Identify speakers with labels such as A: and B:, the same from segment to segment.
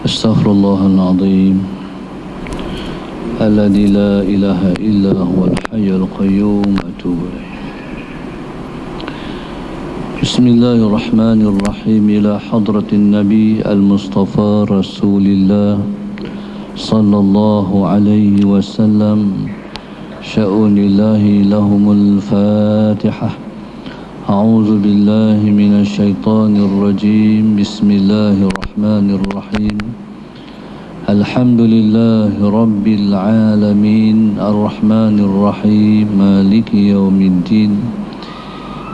A: أستغفر الله العظيم الذي لا إله إلا هو الحي القيوم أتوب إليه. بسم الله الرحمن الرحيم. إلى حضرة النبي المصطفى رسول الله صلى الله عليه وسلم شأن الله لهم الفاتحة. أعوذ بالله من الشيطان الرجيم. بسم الله الرحمن الرحيم. الحمد لله رب العالمين الرحمن الرحيم مالك يوم الدين.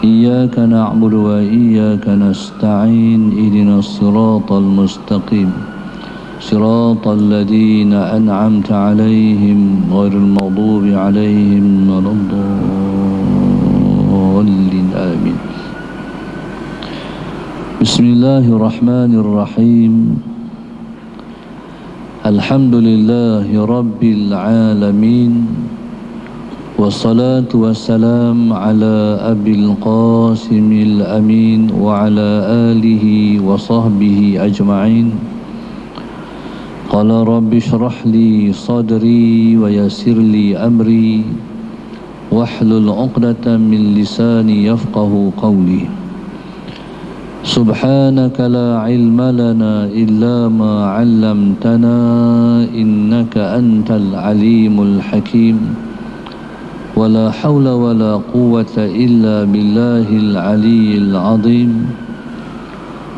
A: إياك نعبد وإياك نستعين. اهدنا الصراط المستقيم صراط الذين أنعمت عليهم غير المغضوب عليهم ولا الضالين آمين. بسم الله الرحمن الرحيم. الحمد لله رب العالمين والصلاة والسلام على أبي القاسم الأمين وعلى آله وصحبه أجمعين. قال رب اشرح لي صدري ويسر لي أمري واحلل عقدة من لساني يفقه قولي. سبحانك لا علم لنا إلا ما علمتنا إنك أنت العليم الحكيم. ولا حول ولا قوة إلا بالله العلي العظيم.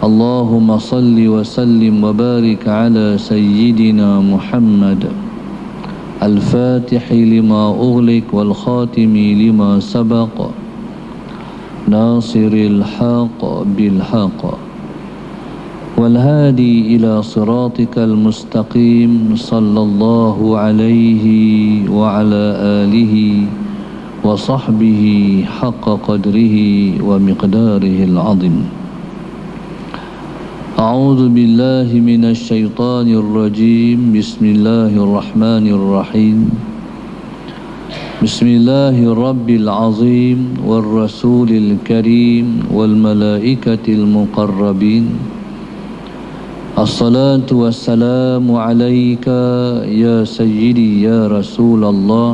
A: اللهم صل وسلم وبارك على سيدنا محمد الفاتح لما أغلق والخاتم لما سبق ناصر الحق بالحق والهادي إلى صراطك المستقيم صلى الله عليه وعلى آله وصحبه حق قدره ومقداره العظيم. أعوذ بالله من الشيطان الرجيم. بسم الله الرحمن الرحيم. بسم الله الرب العظيم والرسول الكريم والملائكة المقربين. الصلاة والسلام عليك يا سيدي يا رسول الله.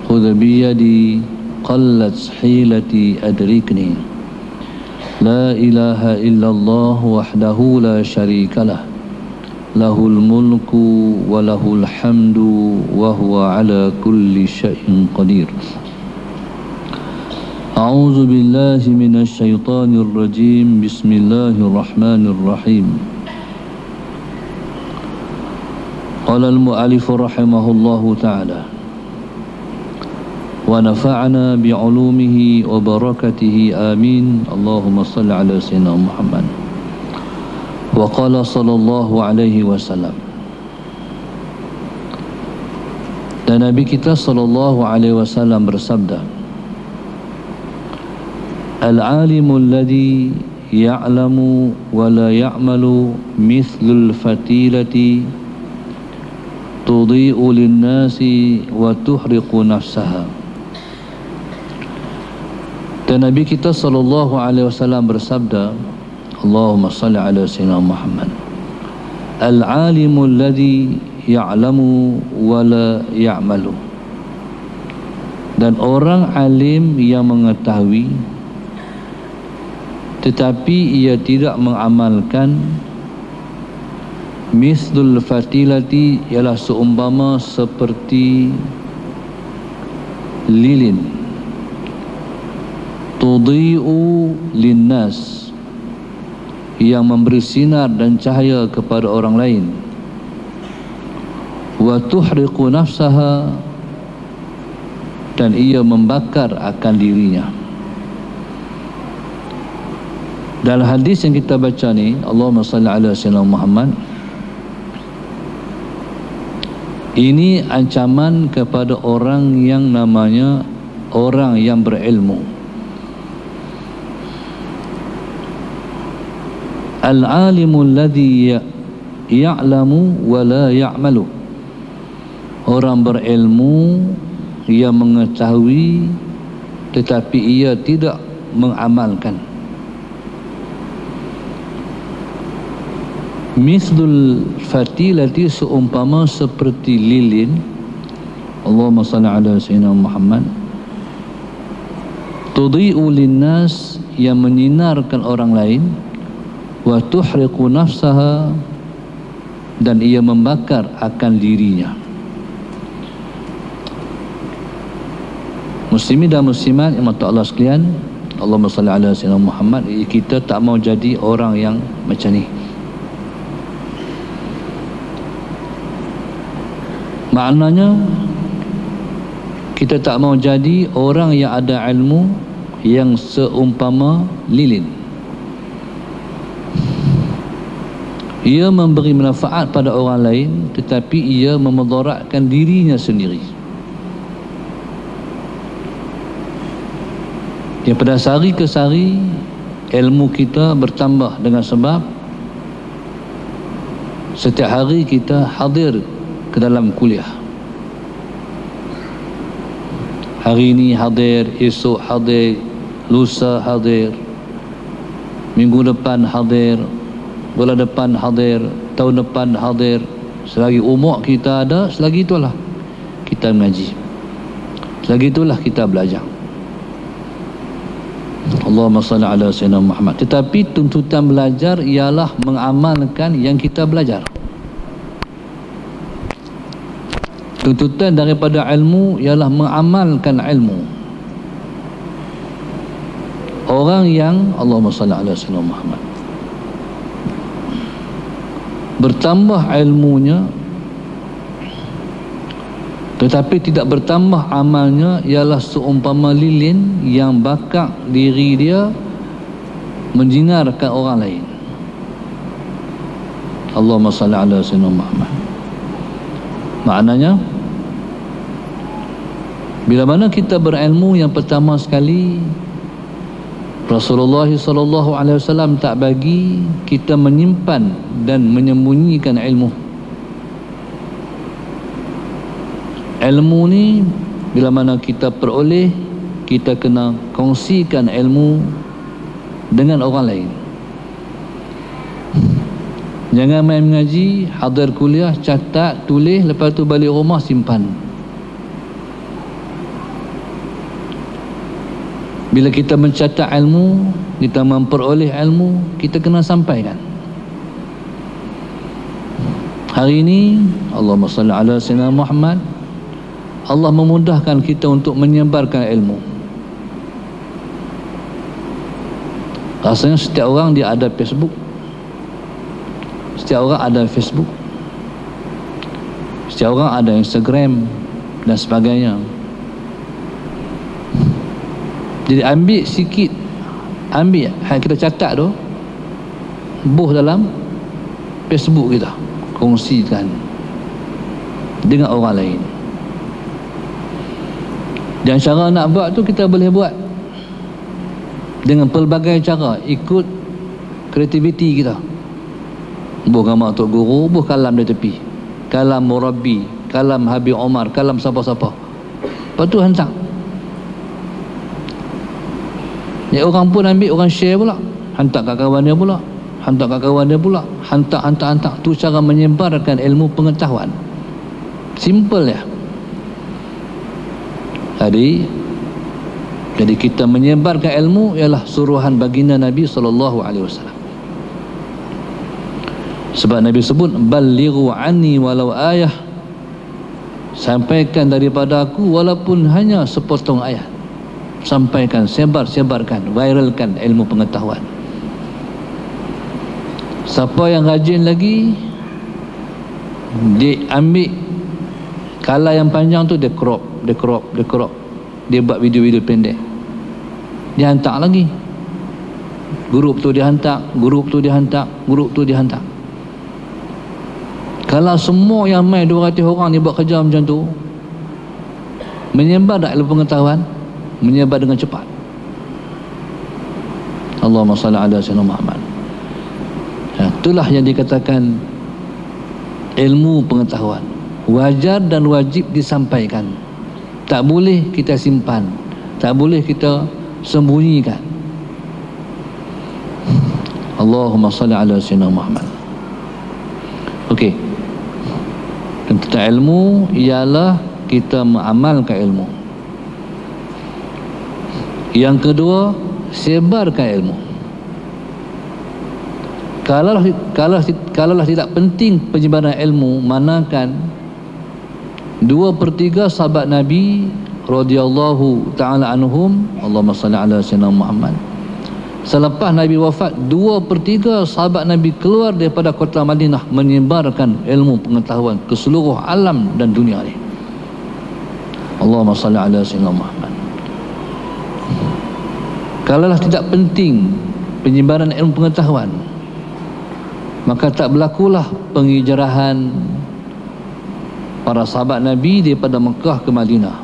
A: خذ بيدي قلت حيلتي أدركني. لا إله إلا الله وحده لا شريك له. له الملك وله الحمد وهو على كل شيء قدير. أعوذ بالله من الشيطان الرجيم. بسم الله الرحمن الرحيم. قال المؤلف رحمه الله تعالى ونفعنا بعلومه وبركته آمين. اللهم صل على سيدنا محمد. وقال صلى الله عليه وسلم. Dan Nabi kita sallallahu alaihi wasallam bersabda, Al-alimu alladhi ya'lamu wa la ya'malu mithlul fatilati tudhi'u lin-nasi wa tuhriqu nafsaha. Dan Nabi kita sallallahu alaihi wasallam bersabda, Allahumma salli ala sayyidina Muhammad. Al-alimu alladhi ya'lamu wa la ya'malu. Dan orang alim yang mengetahui tetapi ia tidak mengamalkan, mislul fatilati ialah seumpama seperti lilin, tudhi'u linnas yang memberi sinar dan cahaya kepada orang lain, wa tuhriqu nafsaha dan ia membakar akan dirinya. Dalam hadis yang kita baca ni, Allahumma salli ala sayyidina Muhammad, ini ancaman kepada orang yang namanya orang yang berilmu. Al-alimu alladhi ya'lamu wa la ya'malu. Orang berilmu yang mengetahui tetapi ia tidak mengamalkan. Mithlul fatilati, seumpama seperti lilin. Allahumma salli ala sayyidina Muhammad. Tudhi'u linnas, yang menyinarkan orang lain. Wa tuhriqu nafsaha, dan ia membakar akan dirinya. Muslimin dan muslimat yang mata Allah sekalian, Allahumma salli ala sayyidina Muhammad. Kita tak mau jadi orang yang macam ni. Maknanya kita tak mau jadi orang yang ada ilmu yang seumpama lilin. Ia memberi manfaat pada orang lain, tetapi ia memudaratkan dirinya sendiri. Yang pada sehari ke sehari ilmu kita bertambah dengan sebab setiap hari kita hadir ke dalam kuliah. Hari ini hadir, esok hadir, lusa hadir, minggu depan hadir, bulan depan hadir, tahun depan hadir. Selagi umur kita ada, selagi itulah kita mengaji, selagi itulah kita belajar. Allahumma salli ala sayyidina Muhammad. Tetapi tuntutan belajar ialah mengamalkan yang kita belajar. Tuntutan daripada ilmu ialah mengamalkan ilmu. Orang yang Allahumma salli ala sayyidina Muhammad bertambah ilmunya tetapi tidak bertambah amalnya ialah seumpama lilin yang bakar diri dia menjinarkan orang lain. Allahumma salli ala sayyidina Muhammad. Maknanya, bila mana kita berilmu, yang pertama sekali Rasulullah SAW tak bagi kita menyimpan dan menyembunyikan ilmu. Ilmu ni bila mana kita peroleh, kita kena kongsikan ilmu dengan orang lain. Jangan main mengaji, hadir kuliah, catat, tulis, lepas tu balik rumah simpan. Bila kita mencatat ilmu, kita memperoleh ilmu, kita kena sampaikan. Hari ini Allahumma salli ala sayyidina Muhammad, Allah memudahkan kita untuk menyebarkan ilmu. Rasanya setiap orang dia ada Facebook, setiap orang ada Facebook, setiap orang ada Instagram dan sebagainya. Jadi ambil sikit, ambil yang kita catat tu, buh dalam Facebook kita, kongsikan dengan orang lain. Dan cara nak buat tu kita boleh buat dengan pelbagai cara, ikut kreativiti kita. Buh gambar Tok Guru, buh kalam di tepi, kalam Murabbi, kalam Habib Omar, kalam siapa-siapa. Lepas tu hantar. Ya, orang pun ambil, orang share pula, hantar kat kawan dia pula, hantar kat kawan dia pula, hantar. Tu cara menyebarkan ilmu pengetahuan. Simple ya. Jadi kita menyebarkan ilmu ialah suruhan baginda Nabi SAW. Sebab Nabi sebut, balighu anni walau ayah, sampaikan daripada aku walaupun hanya sepotong ayat. Sampaikan, sebarkan, viralkan ilmu pengetahuan. Siapa yang rajin lagi, dia ambil kala yang panjang tu, dia crop. Dia buat video-video pendek, dia hantar lagi. Grup tu dia hantar. Kalau semua yang main 200 orang ni buat kerja macam tu, menyebar tak ilmu pengetahuan? Menyebar dengan cepat. Allahumma salli ala sayyidina Muhammad. Itulah yang dikatakan ilmu pengetahuan. Wajar dan wajib disampaikan. Tak boleh kita simpan, tak boleh kita sembunyikan. Allahumma salli ala sayyidina Muhammad. Okey, tentang ilmu ialah kita mengamalkan ilmu. Yang kedua, sebarkan ilmu. Kalaulah tidak penting penyebaran ilmu, manakan 2/3 sahabat Nabi radhiyallahu taala anhum, Allahumma salli ala sayyidina Muhammad, selepas Nabi wafat, 2/3 sahabat Nabi keluar daripada kota Madinah menyebarkan ilmu pengetahuan ke seluruh alam dan dunia ni. Allahumma salli ala sayyidina Muhammad. Kalaulah tidak penting penyebaran ilmu pengetahuan, maka tak berlakulah penghijrahan para sahabat Nabi daripada Mekah ke Madinah,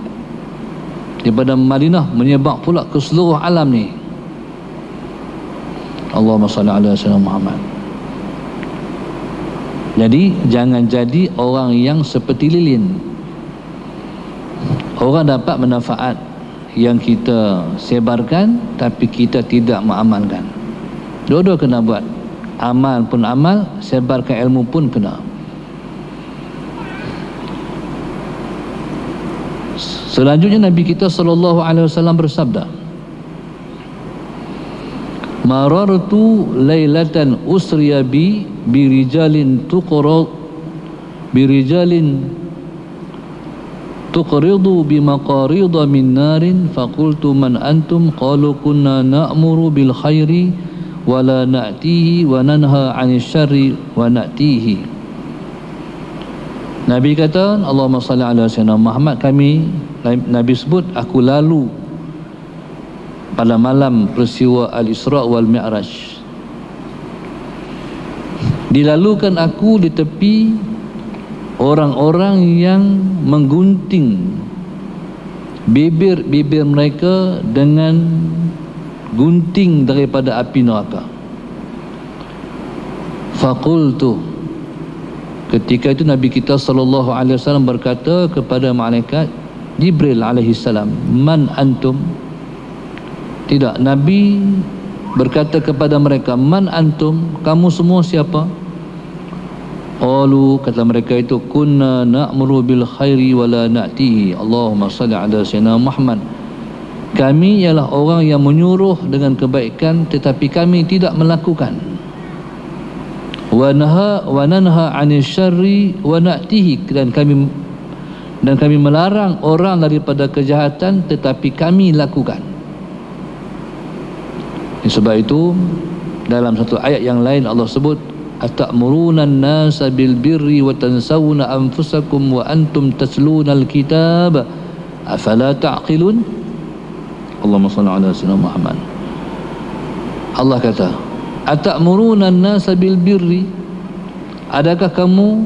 A: daripada Madinah menyebar pula ke seluruh alam ni. Allahumma salli ala sayyidina Muhammad. Jadi jangan jadi orang yang seperti lilin. Orang dapat manfaat yang kita sebarkan, tapi kita tidak mengamalkan. Dua-dua kena buat. Amal pun amal, sebarkan ilmu pun kena. Selanjutnya Nabi kita sallallahu alaihi wasallam bersabda, marartu lailatan usriya bi birijalin tuqridu bimaqarida min narin faqultu man antum qalu kunna na'muru bil khairi wa la na'tihi wa nanha 'anil syarri wa na'tihi. Nabi kata, Allahumma salli ala sayyidina Muhammad, Nabi sebut, aku lalu pada malam peristiwa Al-Isra' wal Mi'raj. Dilalukan aku di tepi orang-orang yang menggunting bibir mereka dengan gunting daripada api neraka. Faqultu, ketika itu Nabi kita sallallahu alaihi wasallam berkata kepada malaikat Jibril alaihi salam, man antum? Tidak, Nabi berkata kepada mereka, man antum? Kamu semua siapa? Qalu, kata mereka itu, kunna na'muru bil khairi wa la na'tihi. Allahumma salli ala sayyidina Muhammad. Kami ialah orang yang menyuruh dengan kebaikan tetapi kami tidak melakukan. Wa nanha 'anil syarri wa na'tihi, dan kami melarang orang daripada kejahatan tetapi kami lakukan. Sebab itu dalam satu ayat yang lain Allah sebut, atamuruna an-nasa bil birri wa tansawna anfusakum wa antum tatluna al-kitab afala ta'qilun. Allahumma shalli ala sayyidina Muhammad. Allah kata, atamuruna an-nasa bil birri, adakah kamu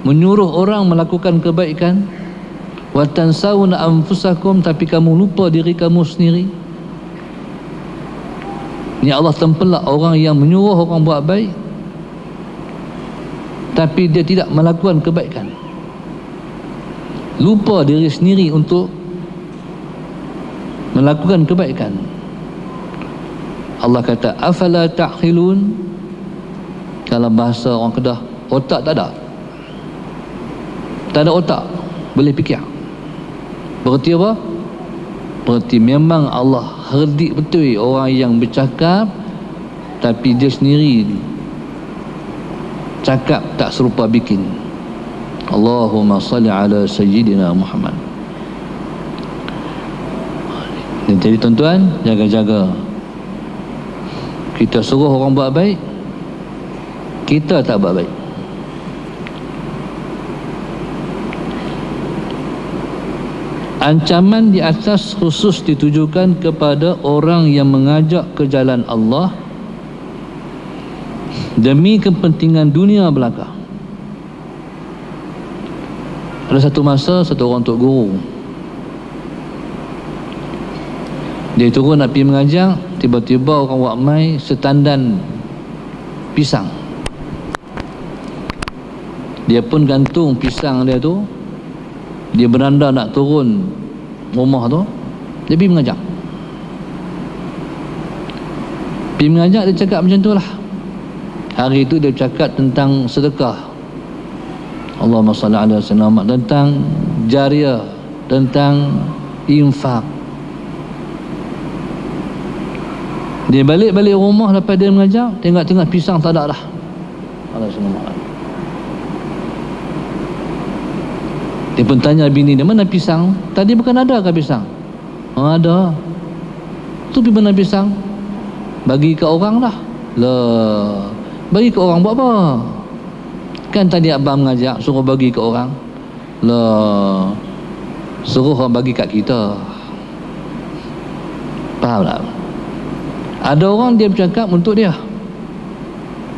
A: menyuruh orang melakukan kebaikan, wa tansawna anfusakum, tapi kamu lupa diri kamu sendiri. Ini Allah tempelak orang yang menyuruh orang buat baik tapi dia tidak melakukan kebaikan, lupa diri sendiri untuk melakukan kebaikan. Allah kata, afala ta'qilun. Dalam bahasa orang Kedah, otak tak ada. Tak ada otak, boleh fikir. Berarti apa? Berarti memang Allah herdik betul orang yang bercakap tapi dia sendiri cakap tak serupa bikin. Allahumma salli ala sayyidina Muhammad. Jadi tuan-tuan, jaga-jaga. Kita suruh orang buat baik, kita tak buat baik. Ancaman di atas khusus ditujukan kepada orang yang mengajak ke jalan Allah demi kepentingan dunia belaka. Ada satu masa, satu orang tok guru, dia turun nak pergi mengajar, tiba-tiba orang buat mai setandan pisang. Dia pun gantung pisang dia tu, dia beranda nak turun rumah tu, dia pergi mengajar. Pergi mengajar, dia cakap macam tu lah. Hari itu dia cakap tentang sedekah. Allahumma salli ala sayyidina Muhammad, tentang jariah, tentang infak. Dia balik rumah lepas dia mengajar, tengok pisang tak ada dah. Allah SWT. Dia pun tanya bini dia, mana pisang? Tadi bukan ada ke pisang? Ada. Tu pergi mana pisang? Bagi ke orang dah. Lah, bagi ke orang buat apa? Kan tadi abang mengajak suruh bagi ke orang. Lah, suruh orang bagi kat kita. Faham tak? Ada orang dia bercakap untuk dia.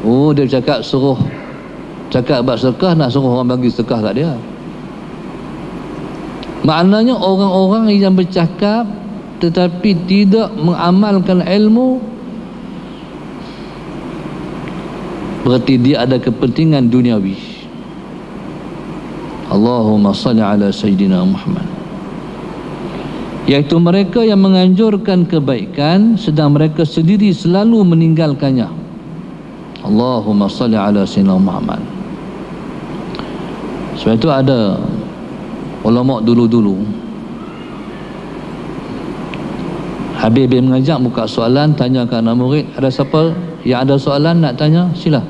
A: Oh, dia bercakap suruh cakap buat sedekah, nak suruh orang bagi sedekah kat dia. Maknanya orang-orang yang bercakap tetapi tidak mengamalkan ilmu, berarti dia ada kepentingan duniawi. Allahumma salli ala sayyidina Muhammad. Iaitu mereka yang menganjurkan kebaikan sedang mereka sendiri selalu meninggalkannya. Allahumma salli ala sayyidina Muhammad. Sebab itu ada ulama dulu-dulu, habis mengajak buka soalan, tanya ke anak murid, ada siapa yang ada soalan nak tanya, sila.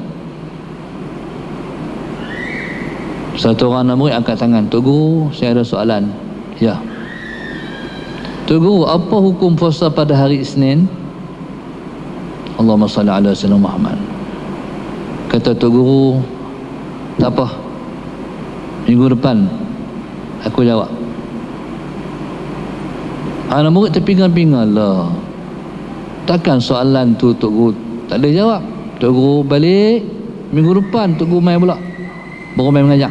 A: Satu orang anak murid angkat tangan, Tok Guru, saya ada soalan. Ya. Tok Guru, apa hukum puasa pada hari Isnin? Allahumma salli ala sayyidina Muhammad. Kata Tok Guru, tak apa, minggu depan aku jawab. Anak murid terpinga-pinga lah, takkan soalan tu Tok Guru tak boleh jawab. Tok Guru balik, minggu depan Tok Guru main pula, baru main mengajak.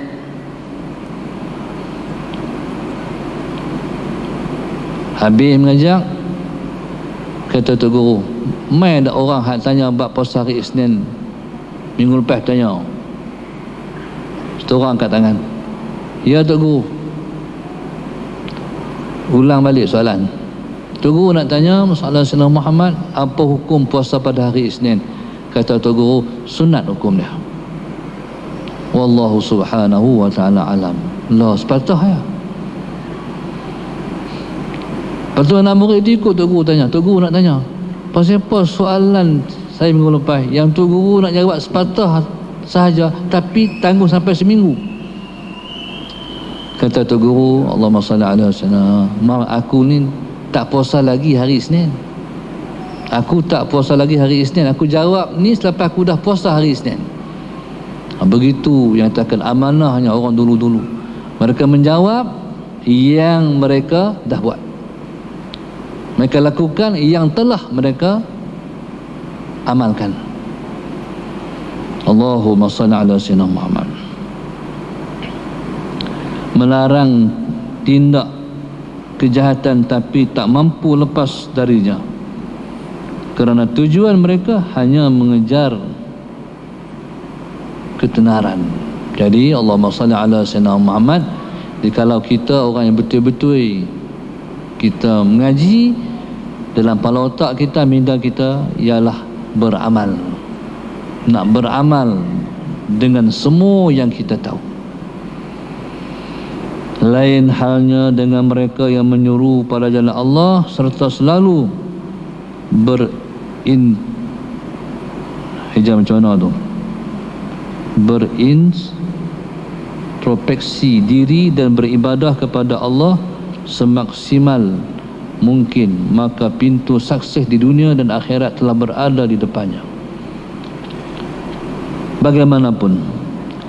A: Habis mengajak, kata Tok Guru, main ada orang hak tanya bab puasa hari Isnin minggu lepas, tanya. Satu orang angkat tangan, ya Tok Guru. Ulang balik soalan. Tok Guru nak tanya masalah Sayyidina Muhammad, apa hukum puasa pada hari Isnin? Kata Tok Guru, sunat hukum dia. Wallahu subhanahu wa ta'ala alam. Allah sepatah ya. Lepas tu anak murid dia ikut Tok Guru tanya. Tok Guru nak tanya, pasal apa soalan saya minggu lepas yang Tok Guru nak jawab sepatah sahaja, tapi tangguh sampai seminggu. Kata Tok Guru, Allahumma salli ala sayyidina Muhammad, aku ni tak puasa lagi hari Isnin. Aku tak puasa lagi hari Isnin. Aku jawab ni selepas aku dah puasa hari Isnin. Begitu yang takkan amanahnya orang dulu-dulu. Mereka menjawab yang mereka dah buat. Mereka lakukan yang telah mereka amalkan. Allahumma salli ala sayyidina Muhammad. Melarang tindak kejahatan tapi tak mampu lepas darinya, kerana tujuan mereka hanya mengejar ketenaran. Jadi Allahumma salli ala sayyidina Muhammad. Jadi kalau kita orang yang betul-betul kita mengaji, dalam kepala otak kita, minda kita ialah beramal. Nak beramal dengan semua yang kita tahu. Lain halnya dengan mereka yang menyuruh pada jalan Allah serta selalu berintrospeksi diri dan beribadah kepada Allah semaksimal mungkin, maka pintu sukses di dunia dan akhirat telah berada di depannya. Bagaimanapun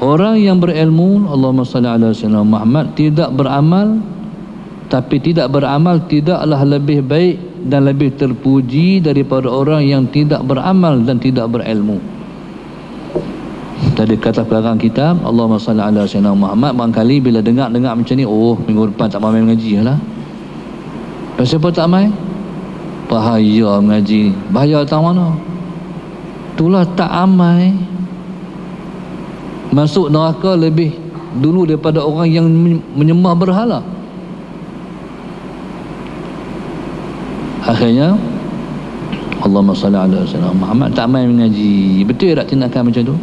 A: orang yang berilmu, Allahumma salli ala sayyidina Muhammad, tidak beramal, tapi tidak beramal tidaklah lebih baik dan lebih terpuji daripada orang yang tidak beramal dan tidak berilmu. Tadi kata pelarang kitab, Allahumma salli ala sayyidina Muhammad, barangkali bila dengar macam ni, oh minggu depan tak main mengaji lah. Pasal apa tak main? Bahaya mengaji. Bahaya tak mana? Itulah tak amai, masuk neraka lebih dulu daripada orang yang menyembah berhala. Akhirnya Allahumma salli ala sayyidina Muhammad, tak main mengaji. Betul tak tindakan macam tu?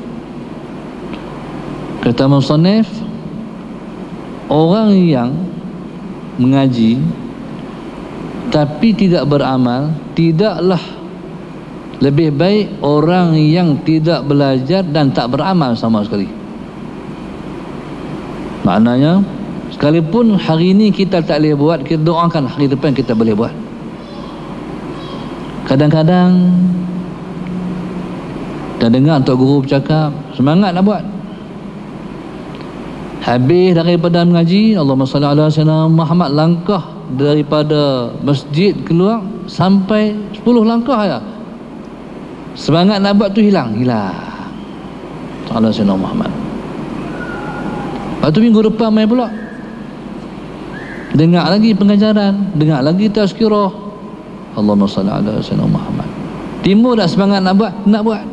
A: Kata musannif, orang yang mengaji tapi tidak beramal tidaklah lebih baik orang yang tidak belajar dan tak beramal sama sekali. Maknanya, sekalipun hari ini kita tak boleh buat, kita doakan hari depan kita boleh buat. Kadang-kadang dah dengar Tok Guru bercakap, semangat nak buat. Habis daripada mengaji, Allahumma salli ala sayyidina Muhammad, langkah daripada masjid keluar sampai 10 langkah ya, semangat nak buat tu hilang. Ala sayyidina Muhammad. Lepas tu minggu depan main pula, dengar lagi pengajaran, dengar lagi tazkirah, Allahumma salli ala sayyidina Muhammad. Timbul tak semangat nak buat? Nak buat.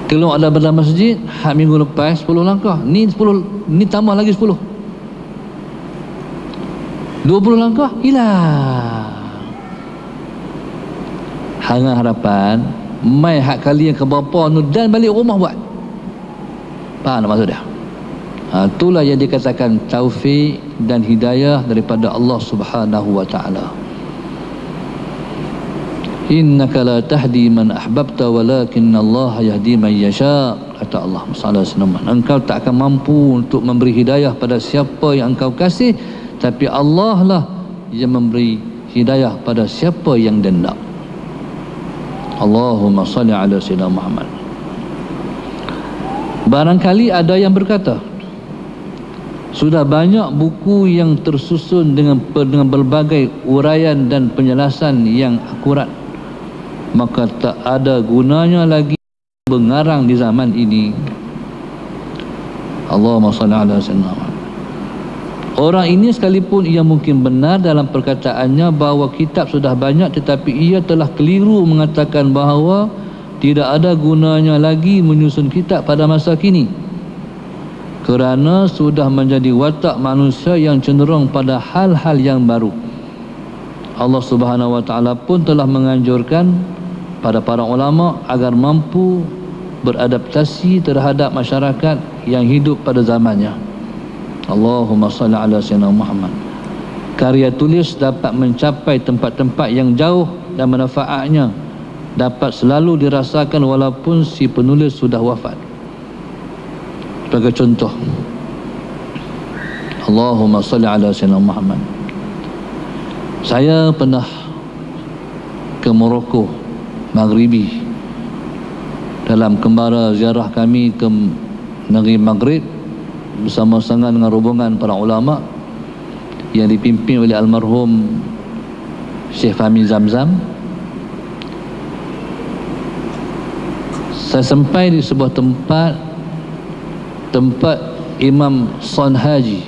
A: Keluar ada dalam masjid, minggu lepas 10 langkah, ni 10, ni tambah lagi 10, 20 langkah hilang. Hang harapan mai hak kali yang keberapa tu dan balik rumah buat. Faham tak maksud dia? Itulah yang dikatakan taufik dan hidayah daripada Allah Subhanahu wa ta'ala. Innaka la tahdi man ahbabta walakinna Allah yahdi man yasha, kata Allah SWT. Engkau tak akan mampu untuk memberi hidayah pada siapa yang engkau kasih, tapi Allah lah yang memberi hidayah pada siapa yang dia nak. Allahumma salli ala sayyidina Muhammad. Barangkali ada yang berkata, sudah banyak buku yang tersusun dengan berbagai uraian dan penjelasan yang akurat, maka tak ada gunanya lagi mengarang di zaman ini. Allahumma salli ala sayyidina Muhammad. Orang ini sekalipun ia mungkin benar dalam perkataannya bahawa kitab sudah banyak, tetapi ia telah keliru mengatakan bahawa tidak ada gunanya lagi menyusun kitab pada masa kini, kerana sudah menjadi watak manusia yang cenderung pada hal-hal yang baru. Allah Subhanahu wa ta'ala pun telah menganjurkan pada para ulama agar mampu beradaptasi terhadap masyarakat yang hidup pada zamannya. Allahumma salli ala sayyidina Muhammad. Karya tulis dapat mencapai tempat-tempat yang jauh dan manfaatnya dapat selalu dirasakan walaupun si penulis sudah wafat. Sebagai contoh, Allahumma salli ala sayyidina Muhammad. Saya pernah ke Morocco Maghribi dalam kembara ziarah kami ke negeri Maghrib bersama-sama dengan rombongan para ulama yang dipimpin oleh almarhum Syekh Fahmi Zamzam. Saya sampai di sebuah tempat Imam Son Haji.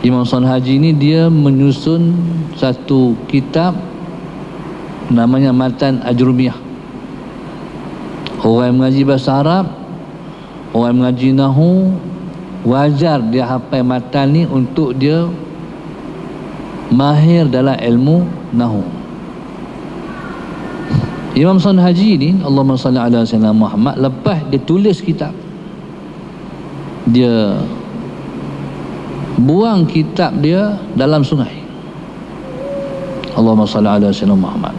A: Imam Son Haji ini dia menyusun satu kitab namanya Matan Ajrumiyah. Orang yang mengaji bahasa Arab, orang yang mengaji Nahu, wajar dia hafal matan ni untuk dia mahir dalam ilmu Nahu. Imam Son Haji ni, Allahumma salli ala sayyidina Muhammad, lepas dia tulis kitab, dia buang kitab dia dalam sungai. Allahumma salli ala sayyidina Muhammad.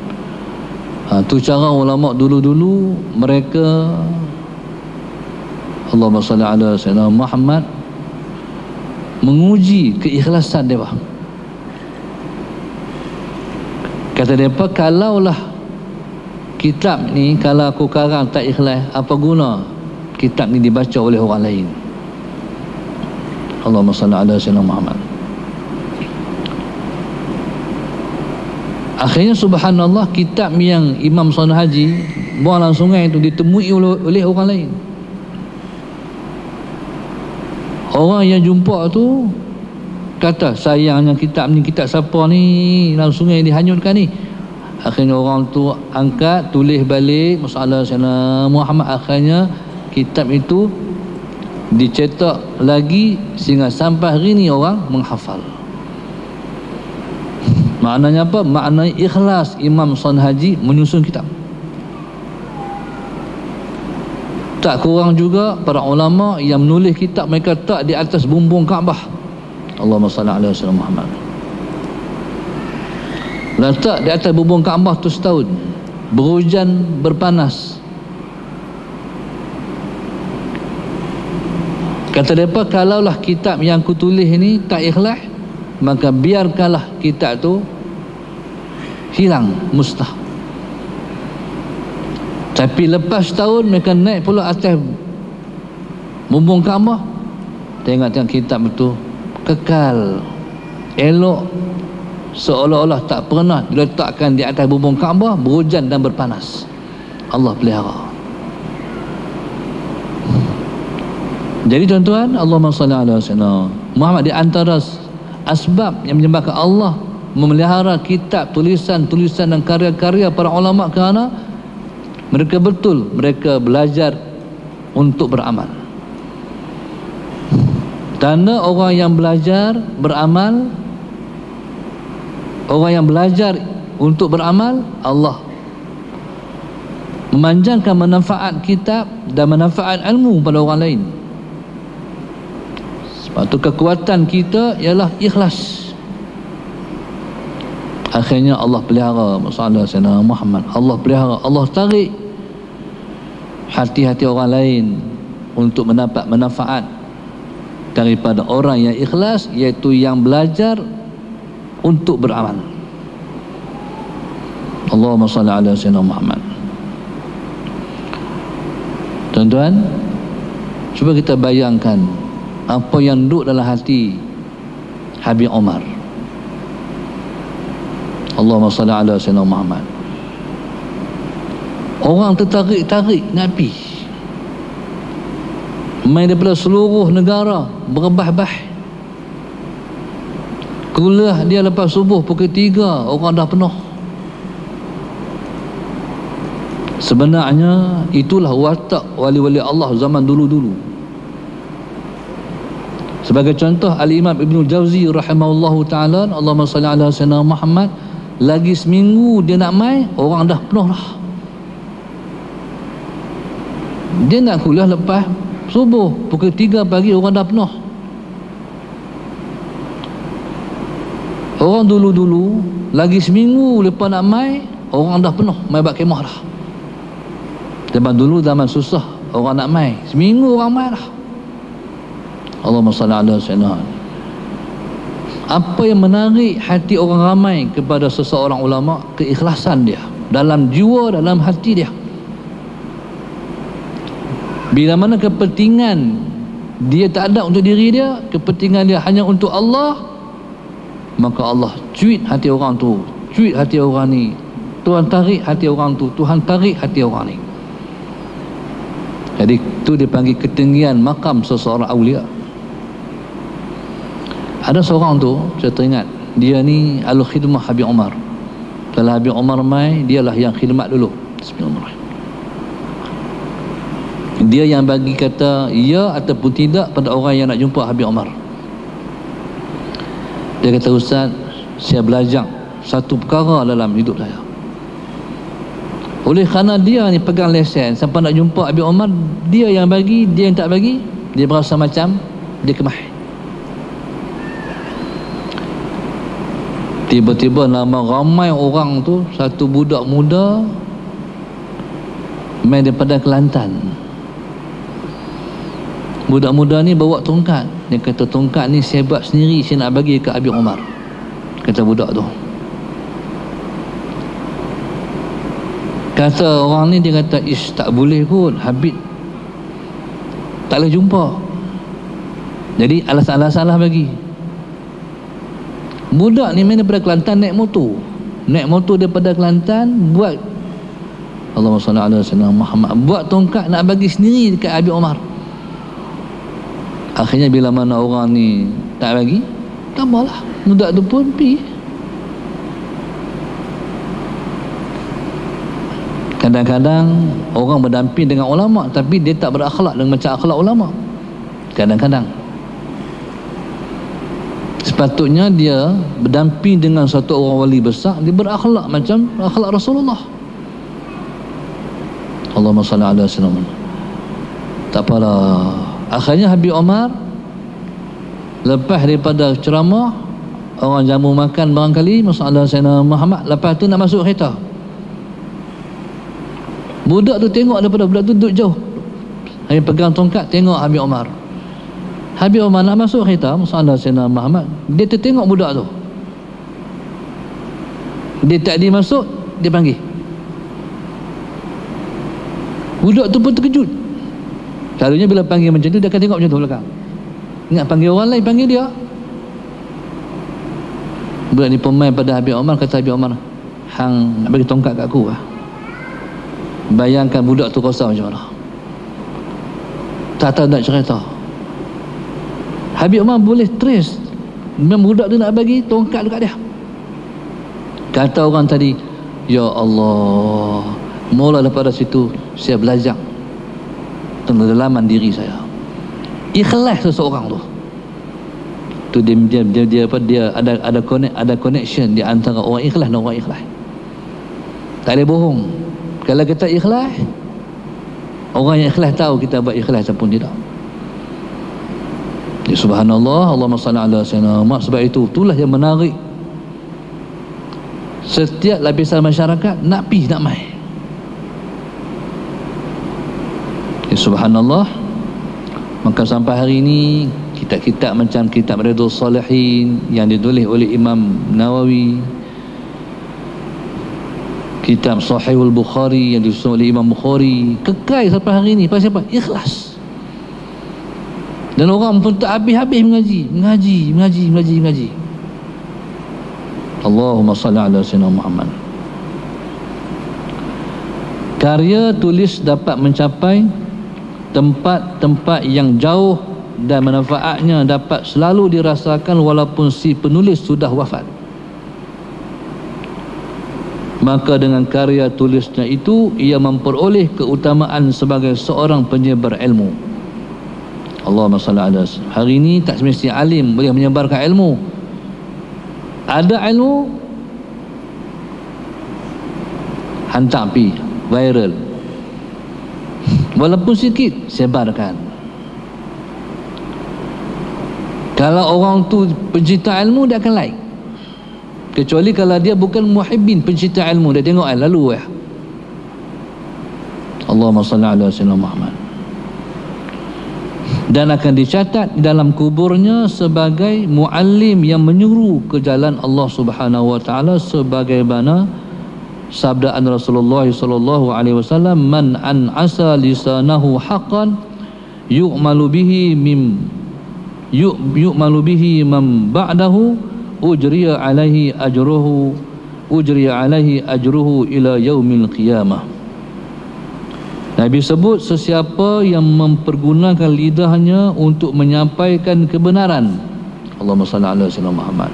A: Tu cara ulama dulu-dulu, mereka Allahumma salli ala sayyidina Muhammad menguji keikhlasan mereka. Kata mereka, kalaulah kitab ni, kalau aku karang tak ikhlas, apa guna kitab ni dibaca oleh orang lain? Allahumma salli ala sayyidina Muhammad. Akhirnya subhanallah, kitab yang Imam Son Haji buang dalam sungai itu ditemui oleh orang lain. Orang yang jumpa tu kata, sayangnya kitab ni, kitab siapa ni, dalam sungai dihanyutkan ni. Akhirnya orang tu angkat, tulis balik masalah Sayyidina Muhammad. Akhirnya kitab itu dicetak lagi sehingga sampai hari ni orang menghafal. Maknanya apa? Maknanya ikhlas Imam Son Haji menyusun kitab. Tak kurang juga para ulama yang menulis kitab mereka tak di atas bumbung Kaabah. Allahumma salli ala sayyidina Muhammad. Letak di atas bumbung Kaabah tu setahun, berhujan berpanas. Kata mereka, kalaulah kitab yang ku tulis ini tak ikhlas, maka biarkanlah kitab tu hilang, musnah. Tapi lepas tahun mereka naik pula atas bumbung Kaabah, tengok-tengok kitab itu kekal, elok, seolah-olah tak pernah diletakkan di atas bumbung Kaabah, berhujan dan berpanas. Allah pelihara. Jadi tuan-tuan, Allahumma salli ala sayyidina Muhammad, di antara asbab yang menyebabkan Allah memelihara kitab, tulisan-tulisan dan karya-karya para ulama, kerana mereka betul, mereka belajar untuk beramal. Tanda orang yang belajar beramal, orang yang belajar untuk beramal, Allah memanjangkan manfaat kitab dan manfaat ilmu pada orang lain. Sebab tu kekuatan kita ialah ikhlas. Akhirnya Allah pelihara masalah Sayyidina Muhammad. Allah pelihara, Allah tarik hati-hati orang lain untuk mendapat manfaat daripada orang yang ikhlas, iaitu yang belajar untuk beramal. Allahumma salli ala Sayyidina Muhammad. Tuan-tuan, cuba kita bayangkan apa yang duduk dalam hati Habib Omar. Allahumma salli ala Sayyidina Muhammad. Orang tertarik-tarik nak pergi, main daripada seluruh negara, berebah-bah. Kuliah dia lepas subuh pukul 3, orang dah penuh. Sebenarnya itulah watak wali-wali Allah zaman dulu-dulu. Sebagai contoh, Al-Imam Ibn Jauzi rahimahullahu ta'ala, Allahumma salli ala Sayyidina Muhammad, lagi seminggu dia nak main, orang dah penuh lah. Dia nak kuliah lepas subuh pukul 3 pagi, orang dah penuh. Orang dulu-dulu lagi seminggu lepas nak main, orang dah penuh, main bak kemah dah. Zaman dulu zaman susah, orang nak main seminggu orang main dah. Allahumma salli ala sayyidina. Apa yang menarik hati orang ramai kepada seseorang ulama? Keikhlasan dia dalam jiwa, dalam hati dia. Bila mana kepentingan dia tak ada untuk diri dia, kepentingan dia hanya untuk Allah, maka Allah cuit hati orang tu, cuit hati orang ni. Tuhan tarik hati orang tu, Tuhan tarik hati orang ni. Jadi itu dipanggil ketinggian makam seseorang awliya. Ada seorang tu, saya teringat, dia ni ahli khidmah Habib Omar. Kalau Habib Omar mai, dialah yang khidmat dulu. Bismillahirrahmanirrahim. Dia yang bagi kata ya ataupun tidak pada orang yang nak jumpa Habib Omar. Dia kata, Ustaz, saya belajar satu perkara dalam hidup saya. Oleh kerana dia ni pegang lesen, sampai nak jumpa Habib Omar, dia yang bagi, dia yang tak bagi, dia berasa macam dia kemah. Tiba-tiba nama ramai orang tu, satu budak muda main daripada Kelantan. Budak muda ni bawa tongkat. Dia kata, tongkat ni saya buat sendiri, saya nak bagi ke Habib Omar. Kata budak tu. Kata orang ni, dia kata, ish, tak boleh kot, Habib tak boleh jumpa. Jadi alasan-alasan lah bagi. Budak ni main daripada Kelantan naik motor. Naik motor daripada Kelantan, buat Allahumma salli ala sayyidina Muhammad, buat tongkat nak bagi sendiri dekat Habib Omar. Akhirnya bila mana orang ni tak bagi, tak apalah, budak tu pun pergi. Kadang-kadang orang berdamping dengan ulama, tapi dia tak berakhlak dengan macam akhlak ulama. Kadang-kadang sepatutnya dia berdamping dengan satu orang wali besar, dia berakhlak macam akhlak Rasulullah. Allahumma salli ala sayyidina. Tak apalah. Akhirnya Habib Omar lepas daripada ceramah, orang jamu makan barangkali masalah Sayyidina Muhammad, lepas tu nak masuk kereta. Budak tu tengok daripada budak tu duduk jauh, Habib pegang tongkat, tengok Habib Omar. Habib Omar nak masuk kereta masalah Sayyidina Muhammad, dia tertengok budak tu. Dia tak dia masuk, dia panggil. Budak tu pun terkejut. Selalunya bila panggil macam tu, dia akan tengok macam tu belakang. Ingat panggil orang lain, panggil dia. Budak ni pemain pada Habib Omar. Kata Habib Omar, hang nak bagi tongkat kat aku lah. Bayangkan budak tu rasa macam mana. Tak tahu nak cerita. Habib Omar boleh trace memang budak tu nak bagi tongkat dekat dia. Kata orang tadi, ya Allah, mula daripada situ saya belajar tentang dalaman diri saya. Ikhlas seseorang tu dia ada connection di antara orang ikhlas dan orang ikhlas. Tak boleh bohong. Kalau kita ikhlas, orang yang ikhlas tahu kita buat ikhlas ataupun tidak. Ya, subhanallah, Allahumma salli ala sayyidina Muhammad. Sebab itulah yang menarik setiap lapisan masyarakat nak pergi nak mai. Ya, subhanallah. Maka sampai hari ini kitab-kitab macam kitab Riyadhus Shalihin yang ditulis oleh Imam Nawawi, kitab Sahihul Bukhari yang disusun oleh Imam Bukhari, kekal sampai hari ini. Pasal apa? Ikhlas. Dan orang pun tak habis-habis mengaji. Allahumma salli ala sayyidina Muhammad. Karya tulis dapat mencapai tempat-tempat yang jauh dan manfaatnya dapat selalu dirasakan walaupun si penulis sudah wafat. Maka dengan karya tulisnya itu, ia memperoleh keutamaan sebagai seorang penyebar ilmu. Allahumma salli ala. Hari ini tak semesti alim boleh menyebarkan ilmu. Ada ilmu, hantar pi viral, walaupun sikit sebarkan. Kalau orang tu pencinta ilmu, dia akan like. Kecuali kalau dia bukan muhibbin, pencinta ilmu, dia tengok lalu ya. Allahumma salli ala sayyidina Muhammad. Dan akan dicatat di dalam kuburnya sebagai muallim yang menyuruh ke jalan Allah Subhanahu wa taala, sebagaimana sabdaan Rasulullah sallallahu alaihi wasallam, man an asa lisanahu haqqan yu'malu bihi man ba'dahu ujriya alaihi ajruhu ila yaumil qiyamah. Nabi sebut, sesiapa yang mempergunakan lidahnya untuk menyampaikan kebenaran, Allahumma salli ala sayyidina Muhammad,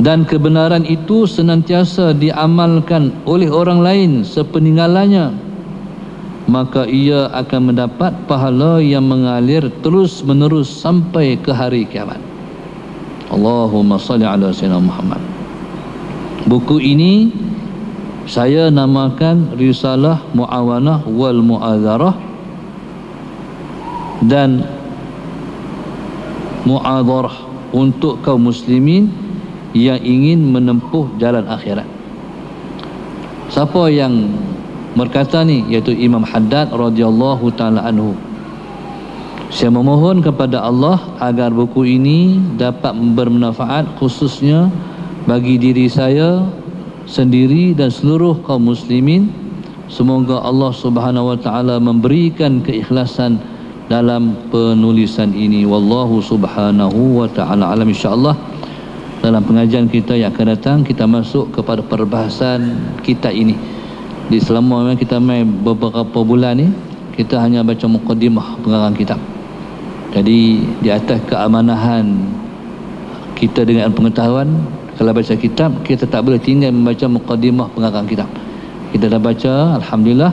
A: dan kebenaran itu senantiasa diamalkan oleh orang lain sepeninggalannya, maka ia akan mendapat pahala yang mengalir terus menerus sampai ke hari kiamat. Allahumma salli ala sayyidina Muhammad. Buku ini saya namakan Risalah Mu'awanah wal Mu'adharah dan Mu'adharah untuk kaum muslimin yang ingin menempuh jalan akhirat. Siapa yang berkata ni? Iaitu Imam Haddad radhiyallahu ta'ala anhu. Saya memohon kepada Allah agar buku ini dapat bermanfaat khususnya bagi diri saya sendiri dan seluruh kaum muslimin. Semoga Allah Subhanahu wa taala memberikan keikhlasan dalam penulisan ini. Wallahu subhanahu wa ta'ala alam. InsyaAllah dalam pengajian kita yang akan datang, kita masuk kepada perbahasan kitab ini. Di selama kita main beberapa bulan ni, kita hanya baca muqaddimah pengarang kitab. Jadi di atas keamanahan kita dengan pengetahuan, kalau baca kitab, kita tak boleh tinggal membaca muqaddimah pengarang kitab. Kita dah baca, alhamdulillah.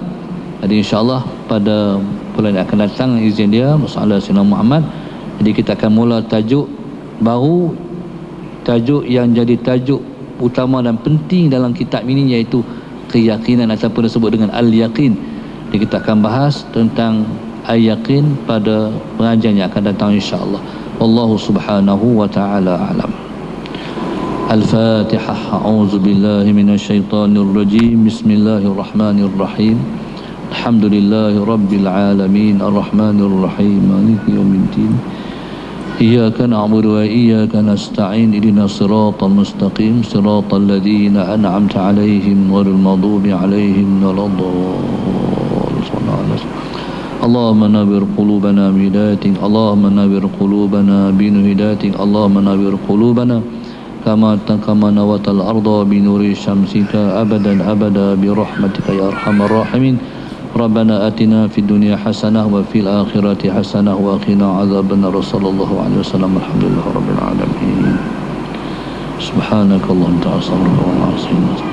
A: Jadi insyaAllah pada bulan yang akan datang, izin dia, masalah Sayyidina Muhammad, jadi kita akan mula tajuk baru, tajuk yang jadi tajuk utama dan penting dalam kitab ini, iaitu keyakinan ataupun disebut dengan al-yaqin. Jadi kita akan bahas tentang yakin pada pengajian yang akan datang insya-Allah. Wallahu subhanahu wa ta'ala a'lam. Al-Fatihah. A'udzu billahi minasyaitonir rajim. Bismillahirrahmanirrahim. Alhamdulillahi rabbil alamin. Arrahmanir rahim. Maliki yaumiddin. Iyyaka na'budu wa iyyaka nasta'in. Ihdinas siratal mustaqim. Siratal ladzina an'amta 'alaihim ghairil maghdubi 'alaihim waladdallin. اللهم نور قلوبنا بهدايتك اللهم نور قلوبنا بهدايتك اللهم نور قلوبنا كما نورت الأرض بنور شمسك أبدا أبدا برحمتك يا أرحم الراحمين ربنا آتنا في الدنيا حسنة وفي الآخرة حسنة وقنا عذاب النار صلى الله عليه وسلم الحمد لله رب العالمين سبحانك اللهم وبحمدك